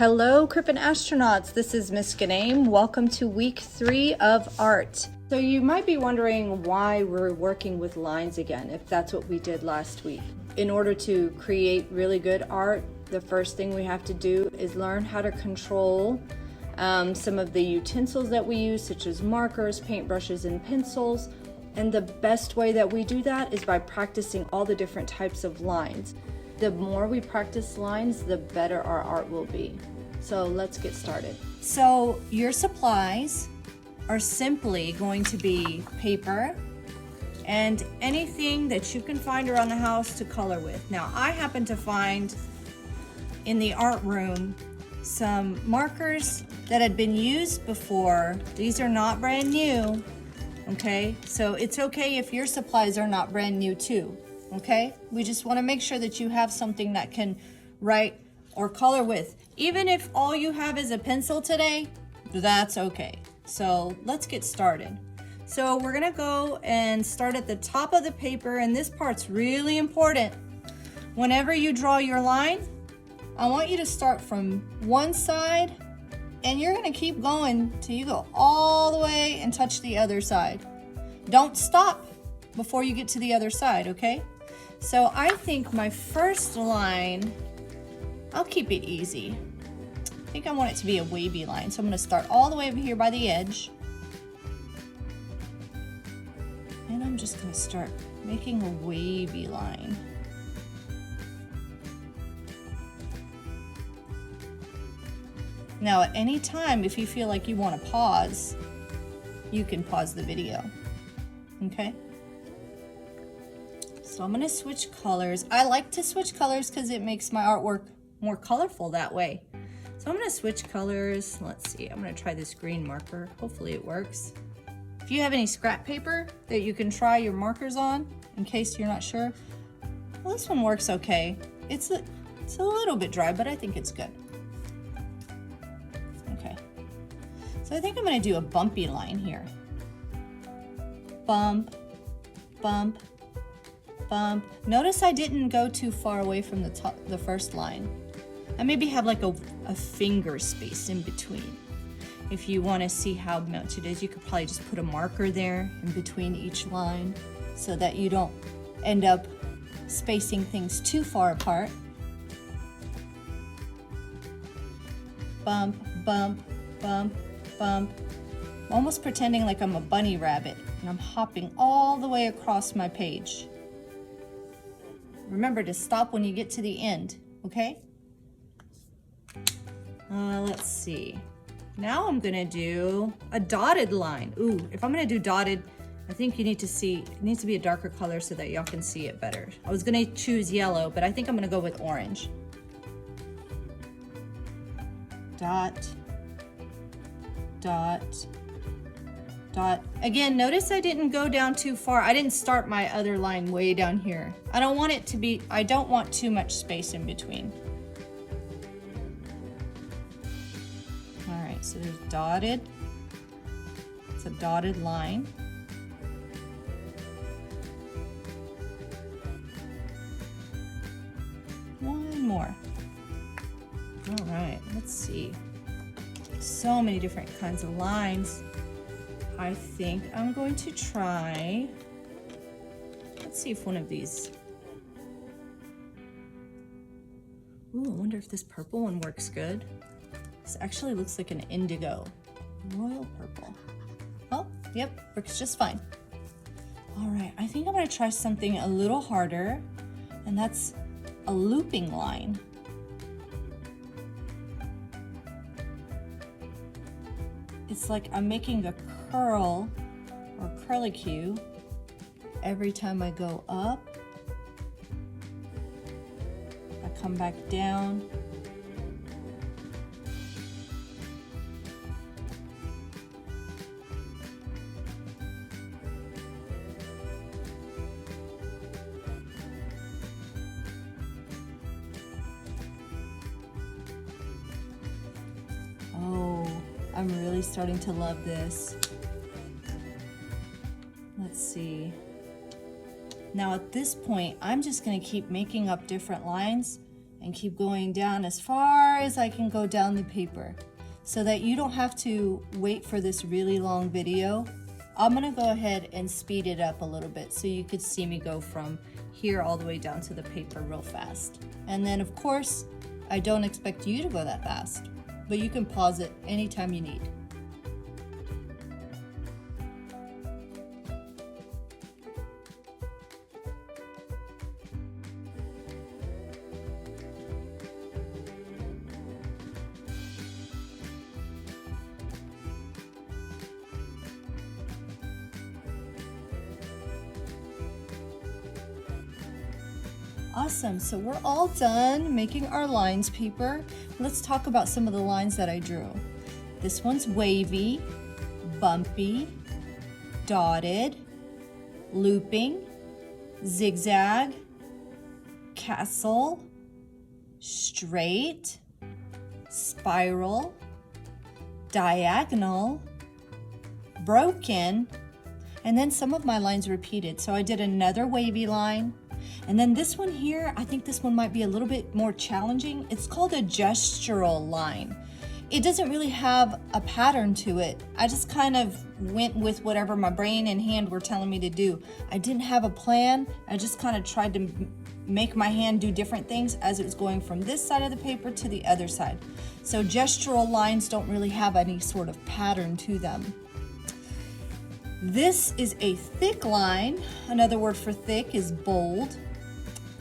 Hello, Crippen astronauts. This is Miss Ghuneim. Welcome to week 3 of art. So you might be wondering why we're working with lines again, if that's what we did last week. In order to create really good art, the first thing we have to do is learn how to control some of the utensils that we use, such as markers, paintbrushes, and pencils. And the best way that we do that is by practicing all the different types of lines. The more we practice lines, the better our art will be. So let's get started. So your supplies are simply going to be paper and anything that you can find around the house to color with. Now, I happen to find in the art room some markers that had been used before. These are not brand new, okay? So it's okay if your supplies are not brand new too. Okay, we just want to make sure that you have something that can write or color with. Even if all you have is a pencil today, that's okay. So let's get started. So we're gonna go and start at the top of the paper, and this part's really important. Whenever you draw your line, I want you to start from one side, and you're gonna keep going till you go all the way and touch the other side. Don't stop before you get to the other side, okay? So I think my first line, I'll keep it easy. I think I want it to be a wavy line. So I'm gonna start all the way over here by the edge. And I'm just gonna start making a wavy line. Now at any time, if you feel like you wanna pause, you can pause the video, okay? So I'm gonna switch colors. I like to switch colors because it makes my artwork more colorful that way. So I'm gonna switch colors. Let's see, I'm gonna try this green marker. Hopefully it works. If you have any scrap paper that you can try your markers on, in case you're not sure, well, this one works okay. It's a little bit dry, but I think it's good. Okay, so I think I'm gonna do a bumpy line here. Bump, bump, bump. Notice I didn't go too far away from the first line. I maybe have like a finger space in between. If you want to see how much it is, you could probably just put a marker there in between each line so that you don't end up spacing things too far apart. Bump, bump, bump, bump. I'm almost pretending like I'm a bunny rabbit and I'm hopping all the way across my page. Remember to stop when you get to the end, okay? Let's see. Now I'm gonna do a dotted line. Ooh, if I'm gonna do dotted, I think you need to see, it needs to be a darker color so that y'all can see it better. I was gonna choose yellow, but I think I'm gonna go with orange. Dot, dot, dot. Again, notice I didn't go down too far. I didn't start my other line way down here. I don't want it to be, I don't want too much space in between. All right, so there's dotted. It's a dotted line. One more. All right, let's see. So many different kinds of lines. I think I'm going to try, let's see if one of these, ooh, I wonder if this purple one works good. This actually looks like an indigo, royal purple. Oh, yep, works just fine. All right, I think I'm gonna try something a little harder, and that's a looping line. It's like I'm making a curl or curlicue every time I go up. I come back down. Oh, I'm really starting to love this. Let's see. Now at this point, I'm just gonna keep making up different lines and keep going down as far as I can go down the paper so that you don't have to wait for this really long video. I'm gonna go ahead and speed it up a little bit so you could see me go from here all the way down to the paper real fast. And then of course, I don't expect you to go that fast, but you can pause it anytime you need. Awesome, so we're all done making our lines paper. Let's talk about some of the lines that I drew. This one's wavy, bumpy, dotted, looping, zigzag, castle, straight, spiral, diagonal, broken, and then some of my lines repeated. So I did another wavy line. And then this one here, I think this one might be a little bit more challenging. It's called a gestural line. It doesn't really have a pattern to it. I just kind of went with whatever my brain and hand were telling me to do. I didn't have a plan. I just kind of tried to make my hand do different things as it was going from this side of the paper to the other side. So gestural lines don't really have any sort of pattern to them. This is a thick line. Another word for thick is bold.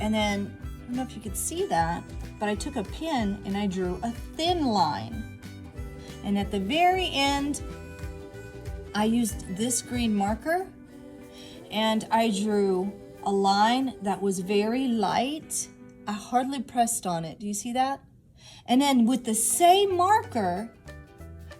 And then, I don't know if you could see that, but I took a pen and I drew a thin line. And at the very end, I used this green marker and I drew a line that was very light. I hardly pressed on it. Do you see that? And then with the same marker,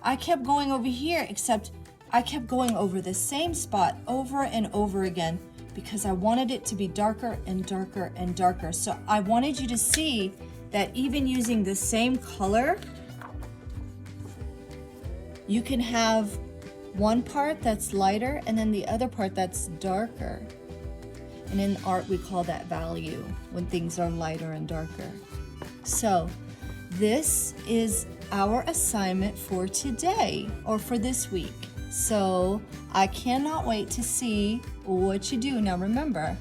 I kept going over here, except I kept going over the same spot over and over again because I wanted it to be darker and darker and darker. So I wanted you to see that even using the same color, you can have one part that's lighter and then the other part that's darker. And in art, we call that value, when things are lighter and darker. So this is our assignment for today, or for this week. So I cannot wait to see what you do. Now remember,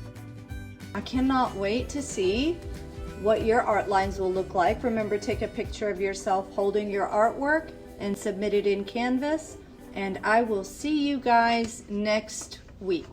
I cannot wait to see what your art lines will look like. Remember, take a picture of yourself holding your artwork and submit it in Canvas. And I will see you guys next week.